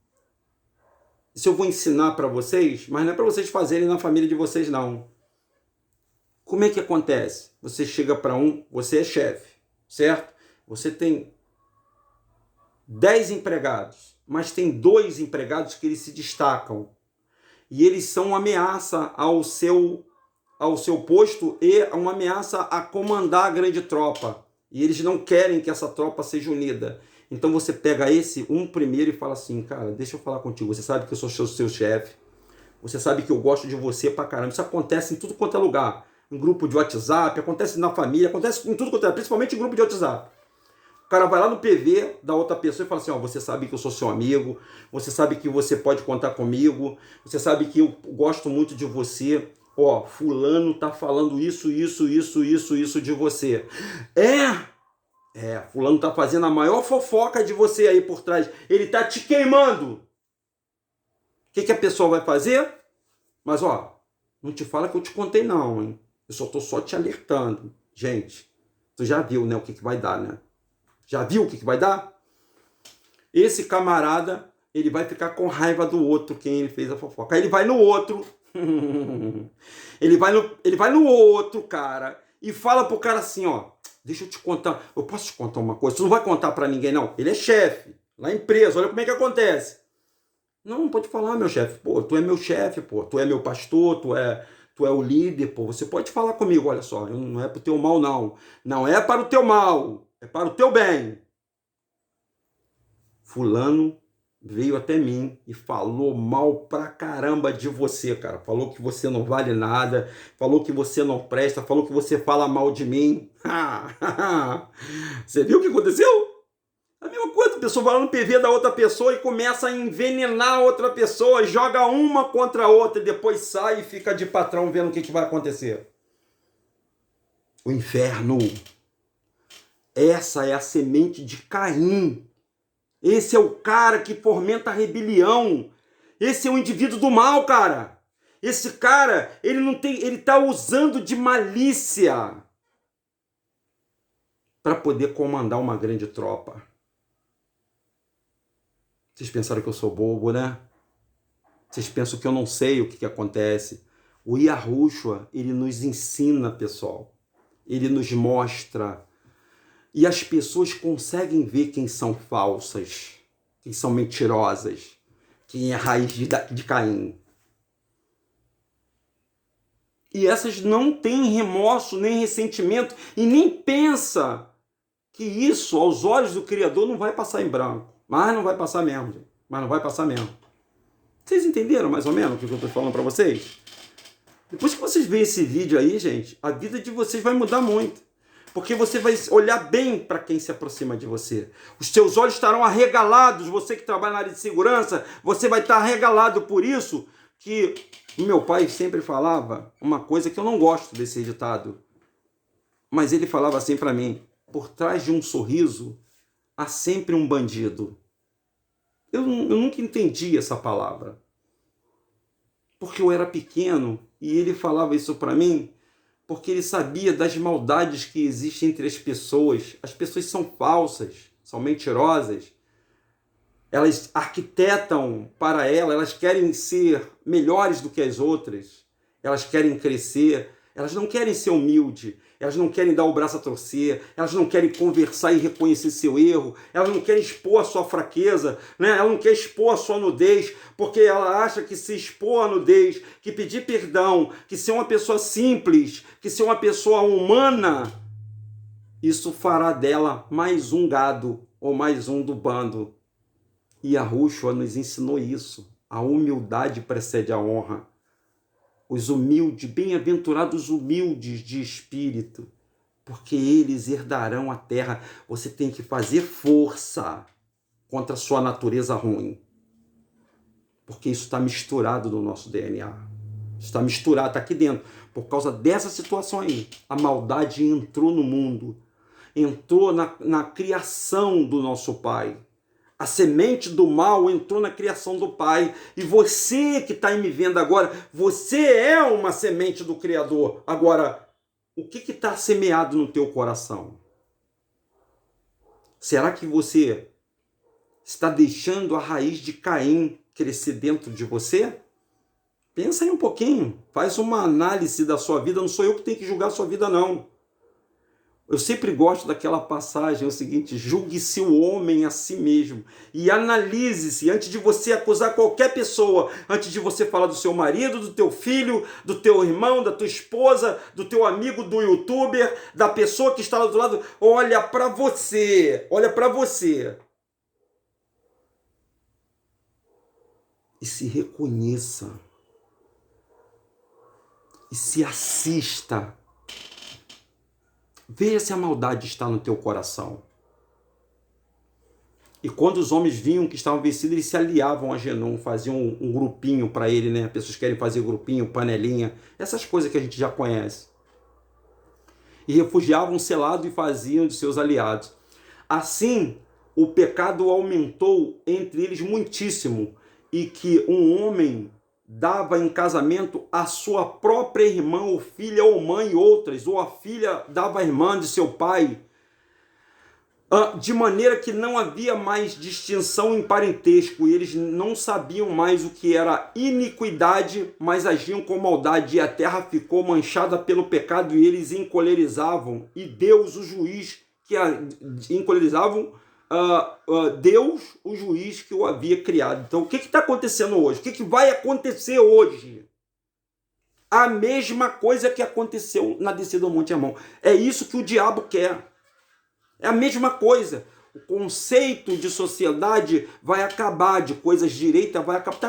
Isso eu vou ensinar para vocês, mas não é para vocês fazerem na família de vocês, não. Como é que acontece? Você chega para você é chefe, certo? Você tem 10 empregados, mas tem 2 empregados que eles se destacam. E eles são uma ameaça ao seu posto e uma ameaça a comandar a grande tropa. E eles não querem que essa tropa seja unida. Então você pega um primeiro e fala assim, cara, deixa eu falar contigo, você sabe que eu sou seu chefe, você sabe que eu gosto de você pra caramba, isso acontece em tudo quanto é lugar, em grupo de WhatsApp, acontece na família, acontece em tudo quanto é, principalmente em grupo de WhatsApp. O cara vai lá no PV da outra pessoa e fala assim, ó, você sabe que eu sou seu amigo, você sabe que você pode contar comigo, você sabe que eu gosto muito de você, ó, fulano tá falando isso de você. Fulano tá fazendo a maior fofoca de você aí por trás. Ele tá te queimando. O que a pessoa vai fazer? Mas, ó, não te fala que eu te contei não, hein? Eu tô só te alertando. Gente, tu já viu, né, o que vai dar, né? Já viu o que vai dar? Esse camarada, ele vai ficar com raiva do outro, quem ele fez a fofoca. Aí ele vai no outro. ele vai no outro, cara, e fala pro cara assim, ó, deixa eu te contar, eu posso te contar uma coisa? Tu não vai contar pra ninguém, não. Ele é chefe, lá na empresa, olha como é que acontece. Não pode falar, meu chefe. Pô, tu é meu chefe, pô. Tu é meu pastor, tu é o líder, pô. Você pode falar comigo, olha só. Não é pro teu mal, não. Não é para o teu mal. É para o teu bem. Fulano veio até mim e falou mal pra caramba de você, cara. Falou que você não vale nada, falou que você não presta, falou que você fala mal de mim. Você viu o que aconteceu? A mesma coisa, a pessoa vai lá no PV da outra pessoa e começa a envenenar a outra pessoa, joga uma contra a outra e depois sai e fica de patrão vendo o que vai acontecer. O inferno. Essa é a semente de Caim. Esse é o cara que fomenta a rebelião. Esse é o indivíduo do mal, cara. Esse cara, ele tá usando de malícia para poder comandar uma grande tropa. Vocês pensaram que eu sou bobo, né? Vocês pensam que eu não sei o que acontece. O Yahushua, ele nos ensina, pessoal. Ele nos mostra. E as pessoas conseguem ver quem são falsas, quem são mentirosas, quem é a raiz de Caim. E essas não têm remorso, nem ressentimento, e nem pensa que isso, aos olhos do Criador, não vai passar em branco. Mas não vai passar mesmo, gente. Mas não vai passar mesmo. Vocês entenderam mais ou menos o que eu estou falando para vocês? Depois que vocês verem esse vídeo aí, gente, a vida de vocês vai mudar muito. Porque você vai olhar bem para quem se aproxima de você. Os seus olhos estarão arregalados. Você que trabalha na área de segurança, você vai estar arregalado por isso. Que o meu pai sempre falava uma coisa que eu não gosto desse ditado. Mas ele falava assim para mim: por trás de um sorriso há sempre um bandido. Eu nunca entendi essa palavra. Porque eu era pequeno e ele falava isso para mim. Porque ele sabia das maldades que existem entre as pessoas. As pessoas são falsas, são mentirosas. Elas arquitetam para elas querem ser melhores do que as outras. Elas querem crescer, elas não querem ser humildes. elas não querem dar o braço a torcer, elas não querem conversar e reconhecer seu erro, elas não querem expor a sua fraqueza, né? Ela não quer expor a sua nudez, porque ela acha que se expor a nudez, que pedir perdão, que ser uma pessoa simples, que ser uma pessoa humana, isso fará dela mais um gado ou mais um do bando. E Yahushua nos ensinou isso. A humildade precede a honra. Os humildes, bem-aventurados humildes de espírito, porque eles herdarão a terra. Você tem que fazer força contra a sua natureza ruim, porque isso está misturado no nosso DNA. Está misturado, está aqui dentro. Por causa dessa situação aí, a maldade entrou no mundo, entrou na criação do nosso Pai. A semente do mal entrou na criação do Pai. E você que está me vendo agora, você é uma semente do Criador. Agora, o que está semeado no teu coração? Será que você está deixando a raiz de Caim crescer dentro de você? Pensa aí um pouquinho. Faz uma análise da sua vida. Não sou eu que tenho que julgar a sua vida, não. Eu sempre gosto daquela passagem, é o seguinte: julgue-se o homem a si mesmo e analise-se antes de você acusar qualquer pessoa, antes de você falar do seu marido, do teu filho, do teu irmão, da tua esposa, do teu amigo, do youtuber, da pessoa que está lá do lado. Olha para você, olha para você. E se reconheça. E se assista. Veja se a maldade está no teu coração. E quando os homens vinham que estavam vencidos, eles se aliavam a Genum, faziam um grupinho para ele, né? Pessoas querem fazer grupinho, panelinha, essas coisas que a gente já conhece. E refugiavam-se lado e faziam de seus aliados. Assim, o pecado aumentou entre eles muitíssimo, e que um homem dava em casamento a sua própria irmã, ou filha, ou mãe, e outras, ou a filha dava a irmã de seu pai, de maneira que não havia mais distinção em parentesco, e eles não sabiam mais o que era iniquidade, mas agiam com maldade, e a terra ficou manchada pelo pecado, e eles encolerizavam, e Deus, o juiz, que encolerizavam, Deus, o juiz que o havia criado. Então, o que está acontecendo hoje? O que vai acontecer hoje? A mesma coisa que aconteceu na descida do Monte Hermon. É isso que o diabo quer. É a mesma coisa. O conceito de sociedade vai acabar, de coisas direitas vai acabar. Está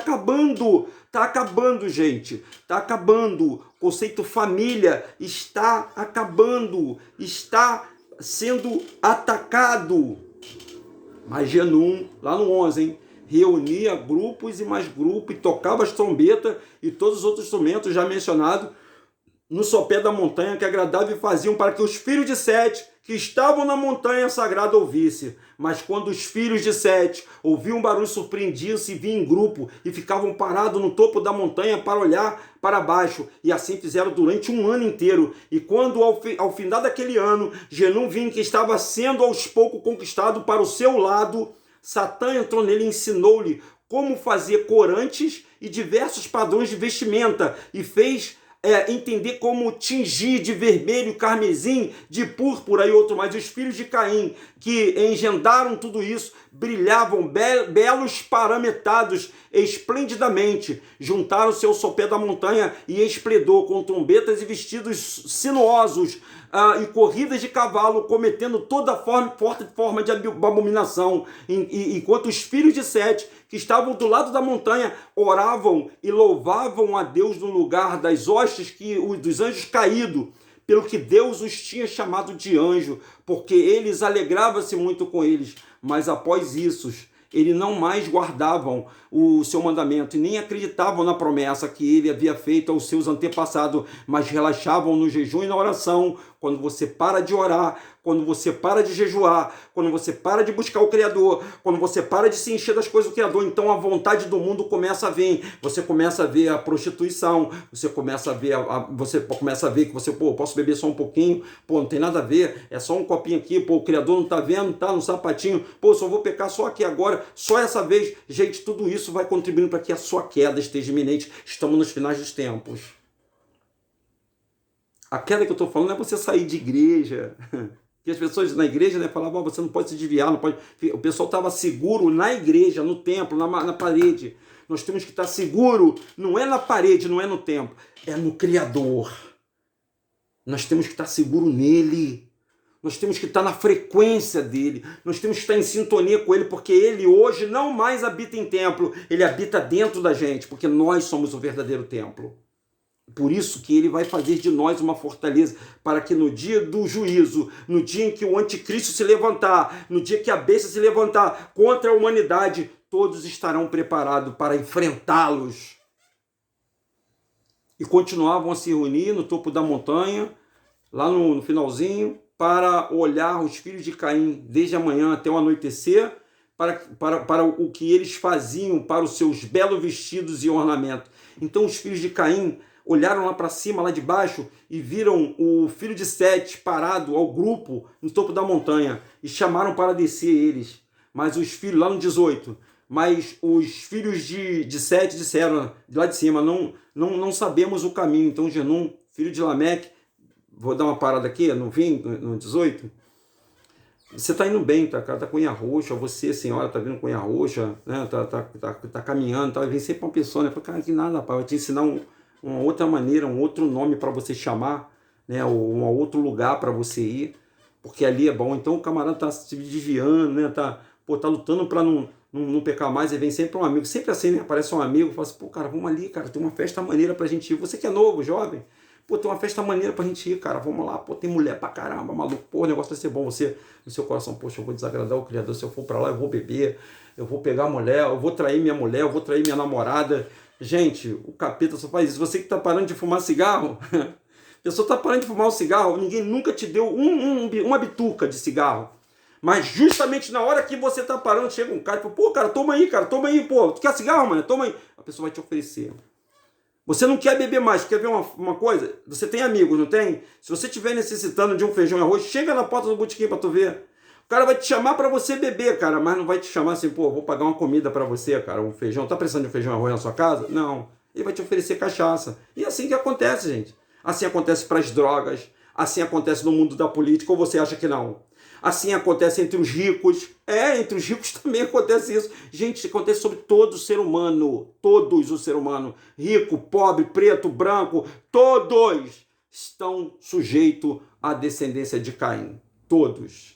acabando, gente. Está acabando. O conceito família está acabando. Está sendo atacado. Mas Genum, lá no 11, hein, reunia grupos e mais grupos, e tocava as trombetas e todos os outros instrumentos já mencionados no sopé da montanha, que agradavam e faziam para que os filhos de Sete, que estavam na montanha sagrada, ouvissem. Mas quando os filhos de Sete ouviam um barulho, surpreendiam-se e vinham em grupo e ficavam parados no topo da montanha para olhar para baixo. E assim fizeram durante um ano inteiro. E quando, ao final daquele ano, Genum viu que estava sendo aos poucos conquistado para o seu lado, Satã entrou nele e ensinou-lhe como fazer corantes e diversos padrões de vestimenta, e fez entender como tingir de vermelho, carmesim, de púrpura e outro mais. Os filhos de Caim, que engendraram tudo isso, brilhavam belos paramentados esplendidamente, juntaram-se ao sopé da montanha e esplendor, com trombetas e vestidos sinuosos, e corridas de cavalo, cometendo toda forma de abominação, enquanto os filhos de Sete, que estavam do lado da montanha, oravam e louvavam a Deus no lugar das hostes dos anjos caídos, pelo que Deus os tinha chamado de anjo, porque eles alegravam-se muito com eles. Mas após isso, eles não mais guardavam o seu mandamento e nem acreditavam na promessa que ele havia feito aos seus antepassados, mas relaxavam no jejum e na oração. Quando você para de orar, quando você para de jejuar, quando você para de buscar o Criador, quando você para de se encher das coisas do Criador, então a vontade do mundo começa a vir. Você começa a ver a prostituição, você começa a ver que você, posso beber só um pouquinho, não tem nada a ver, é só um copinho aqui, o Criador não está vendo, tá no sapatinho, só vou pecar só aqui agora, só essa vez. Gente, tudo isso vai contribuindo para que a sua queda esteja iminente. Estamos nos finais dos tempos. A queda que eu estou falando não é você sair de igreja. Que as pessoas na igreja, né, falavam, você não pode se desviar, não pode. O pessoal estava seguro na igreja, no templo, na parede. Nós temos que estar seguro, não é na parede, não é no templo, é no Criador. Nós temos que estar seguro nele. Nós temos que estar na frequência dele. Nós temos que estar em sintonia com ele, porque ele hoje não mais habita em templo, ele habita dentro da gente, porque nós somos o verdadeiro templo. Por isso que ele vai fazer de nós uma fortaleza, para que no dia do juízo, no dia em que o anticristo se levantar, no dia que a besta se levantar contra a humanidade, todos estarão preparados para enfrentá-los. E continuavam a se reunir no topo da montanha, lá no finalzinho, para olhar os filhos de Caim, desde a manhã até o anoitecer, para o que eles faziam, para os seus belos vestidos e ornamentos. Então os filhos de Caim olharam lá para cima, lá de baixo, e viram o filho de Sete parado ao grupo no topo da montanha, e chamaram para descer eles. Mas os filhos, lá no 18, mas os filhos de Sete disseram, lá de cima, não sabemos o caminho. Então Genum, filho de Lameque, vou dar uma parada aqui, no 20, no 18, você está indo bem, tá com unha roxa, você, senhora, tá vindo com unha roxa, né? tá caminhando, tá, vem sempre uma pessoa, né? Fala, cara, que nada, pai, vai te ensinar uma outra maneira, um outro nome para você chamar, né? Ou um outro lugar para você ir, porque ali é bom. Então o camarada tá se desviando, né? Tá lutando para não pecar mais, e vem sempre um amigo, sempre assim, né? Aparece um amigo, fala assim, pô, cara, vamos ali, cara, tem uma festa maneira pra gente ir. Você que é novo, jovem, pô, tem uma festa maneira pra gente ir, cara, vamos lá, pô, tem mulher pra caramba, maluco, pô, o negócio vai ser bom. Você, no seu coração, poxa, eu vou desagradar o Criador, se eu for pra lá, eu vou beber, eu vou pegar a mulher, eu vou trair minha mulher, eu vou trair minha namorada. Gente, o capeta só faz isso. Você que tá parando de fumar cigarro, a pessoa tá parando de fumar um cigarro, ninguém nunca te deu uma bituca de cigarro. Mas justamente na hora que você tá parando, chega um cara e fala, pô, cara, toma aí, pô, tu quer cigarro, mano? Toma aí. A pessoa vai te oferecer. Você não quer beber mais, quer ver uma coisa? Você tem amigos, não tem? Se você estiver necessitando de um feijão e arroz, chega na porta do botequim pra tu ver. O cara vai te chamar pra você beber, cara, mas não vai te chamar assim, pô, vou pagar uma comida pra você, cara, um feijão. Tá precisando de um feijão e arroz na sua casa? Não. Ele vai te oferecer cachaça. E é assim que acontece, gente. Assim acontece pras drogas, assim acontece no mundo da política, ou você acha que não? Assim acontece entre os ricos. Entre os ricos também acontece isso. Gente, acontece sobre todo o ser humano. Todos o ser humano. Rico, pobre, preto, branco. Todos estão sujeitos à descendência de Caim. Todos.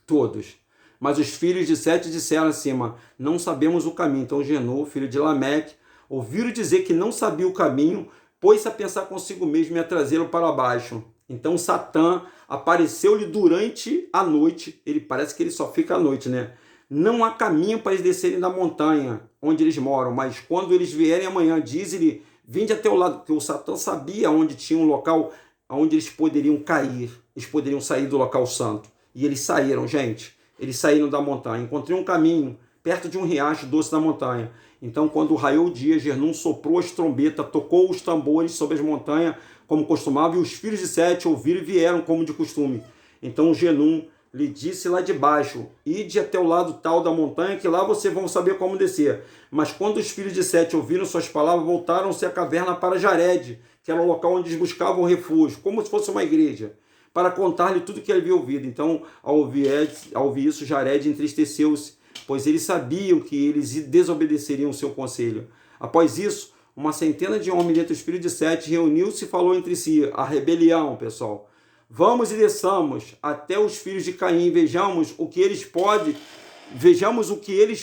Todos. Mas os filhos de Sete disseram acima, não sabemos o caminho. Então Genô, filho de Lameque, ouviram dizer que não sabia o caminho, pôs-se a pensar consigo mesmo e a trazê-lo para baixo. Então Satã apareceu-lhe durante a noite. Ele parece que ele só fica à noite, né? Não há caminho para eles descerem da montanha onde eles moram, mas quando eles vierem amanhã, diz-lhe, vinde até o lado, porque o Satã sabia onde tinha um local onde eles poderiam cair, eles poderiam sair do local santo. E eles saíram, gente. Eles saíram da montanha. Encontrei um caminho perto de um riacho doce da montanha. Então, quando raiou o dia, Genum soprou as trombetas, tocou os tambores sobre as montanhas, como costumava, e os filhos de Sete ouviram e vieram como de costume. Então Genum lhe disse lá de baixo, ide até o lado tal da montanha, que lá vocês vão saber como descer. Mas quando os filhos de Sete ouviram suas palavras, voltaram-se à caverna para Jared, que era o local onde eles buscavam refúgio, como se fosse uma igreja, para contar-lhe tudo que ele havia ouvido. Então, ao ouvir isso, Jared entristeceu-se, pois eles sabiam que eles desobedeceriam o seu conselho. Após isso, uma centena de homens dentre os filhos de Sete reuniu-se e falou entre si, a rebelião, pessoal. Vamos e desçamos até os filhos de Caim, vejamos o que eles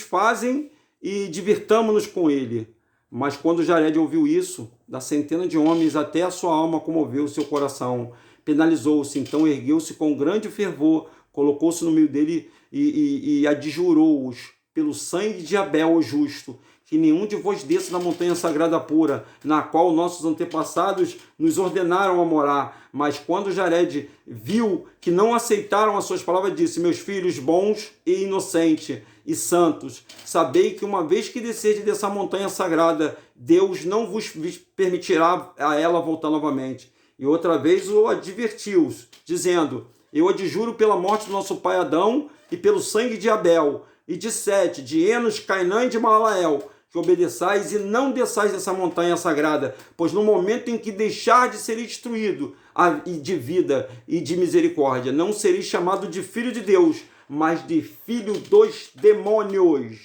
fazem e divirtamo-nos com ele. Mas quando Jared ouviu isso, da centena de homens, até a sua alma comoveu o seu coração. Penalizou-se, então ergueu-se com grande fervor, colocou-se no meio dele e adjurou-os pelo sangue de Abel, o justo, que nenhum de vós desça da montanha sagrada pura, na qual nossos antepassados nos ordenaram a morar. Mas quando Jared viu que não aceitaram as suas palavras, disse, meus filhos bons e inocentes e santos, sabei que uma vez que descerdes dessa montanha sagrada, Deus não vos permitirá a ela voltar novamente. E outra vez o advertiu, dizendo, eu adjuro pela morte do nosso pai Adão e pelo sangue de Abel, e de Sete, de Enos, Cainã e de Malalael, que obedeçais e não desçais dessa montanha sagrada, pois no momento em que deixardes ser destruído de vida e de misericórdia, não sereis chamado de filho de Deus, mas de filho dos demônios.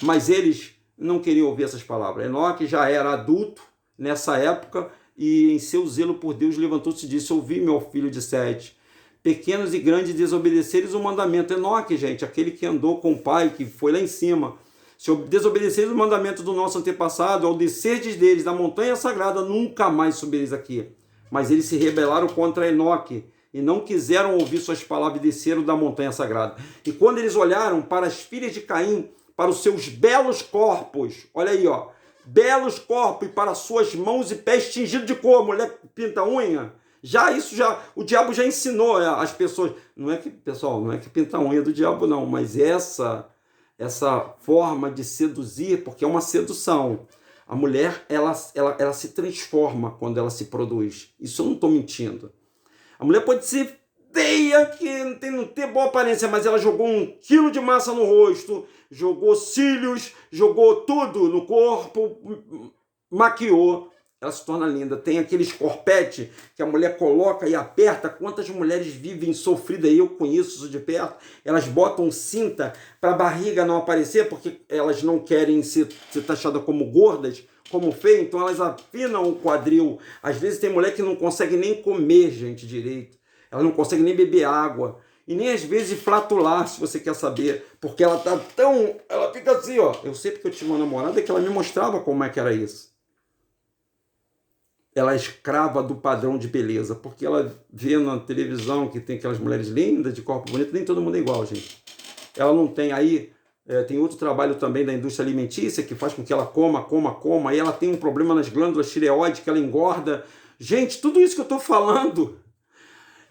Mas eles não queriam ouvir essas palavras. Enoque já era adulto nessa época e em seu zelo por Deus levantou-se e disse: ouvi, meu filho de Sete, pequenos e grandes desobedeceres o mandamento. Enoque, gente, aquele que andou com o pai, que foi lá em cima. Se desobedeceres o mandamento do nosso antepassado, ao descerdes deles da montanha sagrada, nunca mais subireis aqui. Mas eles se rebelaram contra Enoque e não quiseram ouvir suas palavras e desceram da montanha sagrada. E quando eles olharam para as filhas de Caim, para os seus belos corpos, olha aí, ó, belos corpos, e para suas mãos e pés tingidos de cor, mulher pinta unha, o diabo já ensinou as pessoas, não é que, pessoal, não é que pinta unha do diabo não, mas essa forma de seduzir, porque é uma sedução. A mulher, ela se transforma quando ela se produz. Isso eu não estou mentindo. A mulher pode ser feia, que não tem boa aparência, mas ela jogou 1 quilo de massa no rosto, jogou cílios, jogou tudo no corpo, maquiou, ela se torna linda. Tem aqueles corpete que a mulher coloca e aperta. Quantas mulheres vivem sofridas, eu conheço isso de perto, elas botam cinta para a barriga não aparecer, porque elas não querem ser taxadas como gordas, como feio, então elas afinam o quadril. Às vezes tem mulher que não consegue nem comer, gente, direito. Ela não consegue nem beber água. E nem às vezes flatular, se você quer saber. Porque ela tá tão... Ela fica assim, ó. Eu sei porque eu tive uma namorada que ela me mostrava como é que era isso. Ela é escrava do padrão de beleza. Porque ela vê na televisão que tem aquelas mulheres lindas, de corpo bonito. Nem todo mundo é igual, gente. Ela não tem aí... tem outro trabalho também da indústria alimentícia que faz com que ela coma. Aí ela tem um problema nas glândulas tireoides, que ela engorda. Gente, tudo isso que eu estou falando...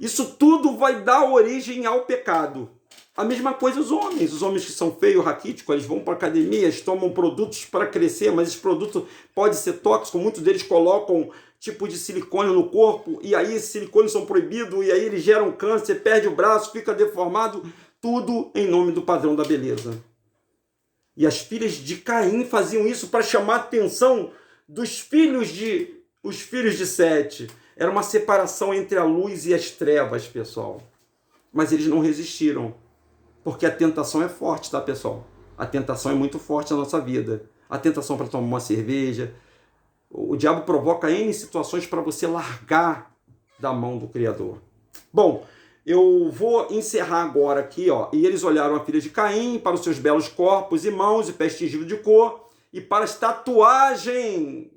Isso tudo vai dar origem ao pecado. A mesma coisa os homens que são feios, raquíticos, eles vão para academias, tomam produtos para crescer, mas esse produto pode ser tóxico, muitos deles colocam tipo de silicone no corpo, e aí esses silicones são proibidos, e aí eles geram câncer, perde o braço, fica deformado, tudo em nome do padrão da beleza. E as filhas de Caim faziam isso para chamar a atenção dos filhos de Sete. Era uma separação entre a luz e as trevas, pessoal. Mas eles não resistiram. Porque a tentação é forte, tá, pessoal? A tentação é muito forte na nossa vida. A tentação para tomar uma cerveja. O diabo provoca N situações para você largar da mão do Criador. Bom, eu vou encerrar agora aqui, ó. E eles olharam a filha de Caim para os seus belos corpos e mãos e pés tingidos de cor e para as tatuagens.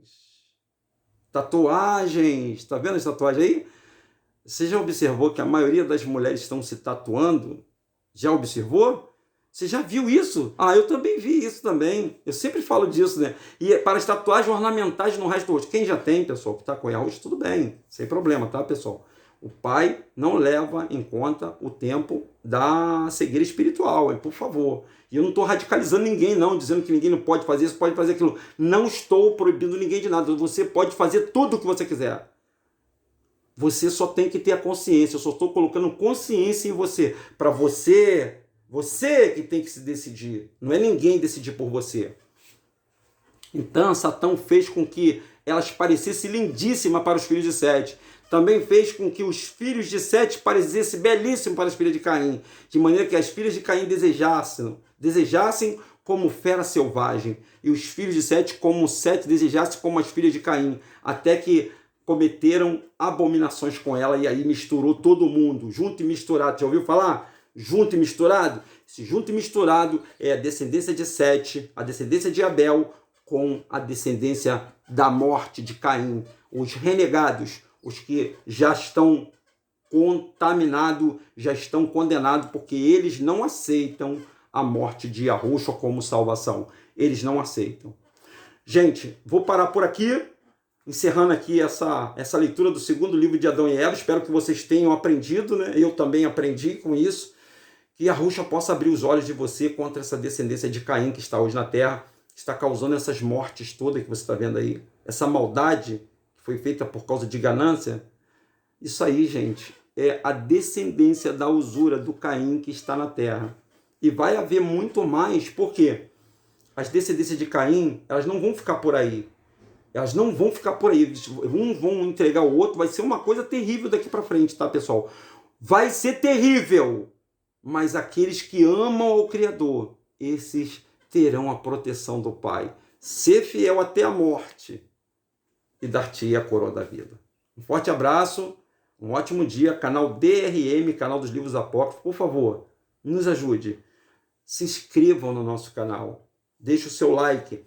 Tatuagens, tá vendo as tatuagens aí? Você já observou que a maioria das mulheres estão se tatuando? Já observou? Você já viu isso? Ah, eu também vi isso também. Eu sempre falo disso, né? E para as tatuagens ornamentais no resto do rosto. Quem já tem, pessoal, que está com rosto, tudo bem. Sem problema, tá, pessoal? O pai não leva em conta o tempo da cegueira espiritual, por favor. E eu não estou radicalizando ninguém, não, dizendo que ninguém não pode fazer isso, pode fazer aquilo. Não estou proibindo ninguém de nada. Você pode fazer tudo o que você quiser. Você só tem que ter a consciência. Eu só estou colocando consciência em você. Para você que tem que se decidir. Não é ninguém decidir por você. Então, Satã fez com que elas parecessem lindíssimas para os filhos de Sete. Também fez com que os filhos de Sete parecessem belíssimos para as filhas de Caim, de maneira que as filhas de Caim desejassem como fera selvagem, e os filhos de Sete como Sete desejassem como as filhas de Caim, até que cometeram abominações com ela, e aí misturou todo mundo, junto e misturado. Já ouviu falar? Junto e misturado? Esse junto e misturado é a descendência de Sete, a descendência de Abel, com a descendência da morte de Caim, os renegados, os que já estão contaminados, já estão condenados, porque eles não aceitam a morte de Yahushua como salvação. Eles não aceitam. Gente, vou parar por aqui, encerrando aqui essa leitura do segundo livro de Adão e Eva. Espero que vocês tenham aprendido, né? Eu também aprendi com isso. Que Yahushua possa abrir os olhos de você contra essa descendência de Caim que está hoje na terra, que está causando essas mortes todas que você está vendo aí, essa maldade foi feita por causa de ganância. Isso aí, gente, é a descendência da usura do Caim que está na terra. E vai haver muito mais, por quê? as descendências de Caim, elas não vão ficar por aí. Elas não vão ficar por aí. Um vão entregar o outro. Vai ser uma coisa terrível daqui para frente, tá, pessoal? Vai ser terrível. Mas aqueles que amam ao Criador, esses terão a proteção do Pai. Ser fiel até a morte e dar-te a coroa da vida. Um forte abraço, um ótimo dia. Canal DRM, canal dos livros apócrifos. Por favor, nos ajude. Se inscrevam no nosso canal. Deixe o seu like.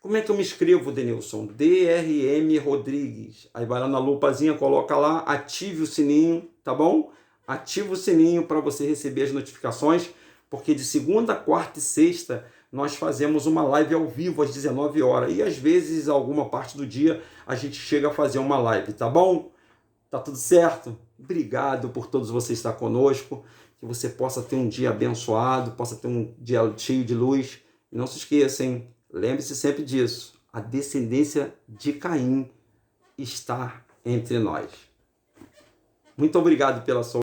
Como é que eu me inscrevo, Denilson? DRM Rodrigues. Aí vai lá na lupazinha, coloca lá, ative o sininho, tá bom? Ative o sininho para você receber as notificações, porque de segunda, quarta e sexta nós fazemos uma live ao vivo às 19 horas. E às vezes, alguma parte do dia, a gente chega a fazer uma live, tá bom? Tá tudo certo? Obrigado por todos vocês estar conosco. Que você possa ter um dia abençoado, possa ter um dia cheio de luz. E não se esqueça, hein? Lembre-se sempre disso. A descendência de Caim está entre nós. Muito obrigado pela sua